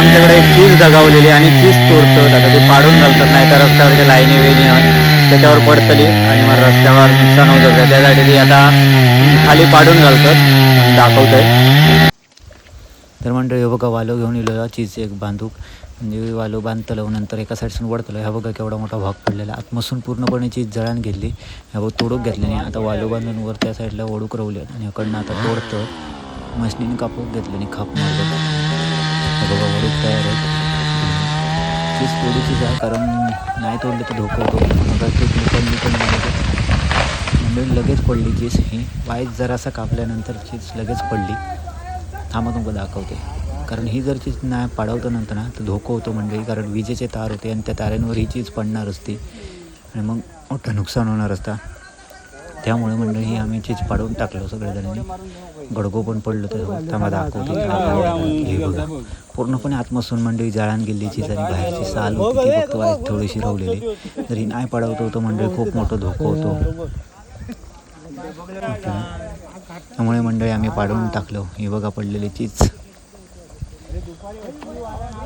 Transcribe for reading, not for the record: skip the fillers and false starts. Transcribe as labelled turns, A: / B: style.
A: आमच्याकडे चीज दगावलेली आणि चीज तोडतं आता ते पाडून घालतात, नाही तर रस्त्यावरच्या लाईनी वेणी त्याच्यावर पडतली आणि मग रस्त्यावर नुकसान होत होतं. त्यासाठी ती आता खाली पाडून घालतात दाखवत आहे. तर मंडळी हे बघा वालो घेऊन येलो चीज एक बांधूक म्हणजे वालो बांधतलं नंतर एका साईडसून वडतलं. ह्या बघा केवढा मोठा भाग पडलेला आतमसून पूर्णपणे चीज जळान घेतली. ह्या बघ तोडूक घेतल्याने आता वालो बांधून वर त्या साईडला ओढूक रवले आणि ह्याकडनं आता तोडतं मशनीने कापूक घेतलं आणि खाप मारलं. ह्या बघा ओढूक तयार आहेत. चीज तोडूची जा कारण नाही तोडले तर धोका होतो. मग म्हणजे लगेच पडली चीज ही वाईट जरासा कापल्यानंतर चीज लगेच पडली. थांबा तुमका दाखवते. कारण ही जर चीज नाही पाडवतं नंतर ना तर धोका होतो म्हणजे कारण विजेचे तार होते आणि त्या तारांवर ही चीज पडणार असते आणि मग मोठं नुकसान होणार असतं. त्यामुळे मंडळी ही आम्ही चीज पाडवून टाकलो सगळेजणांनी. गडगो पण पडलो तर थांबा दाखवते. हे बघा पूर्णपणे आतमसून मंडळी जाळान गेली चीज आणि बाहेरची साल होती ती फक्त वाईट थोडीशी रवलेली. जरी नाही पाडवतो होतं मंडळी खूप मोठं धोका होतो. त्यामुळे मंडळी आम्ही पाडवून टाकलो. ही बघा पडलेली चीज.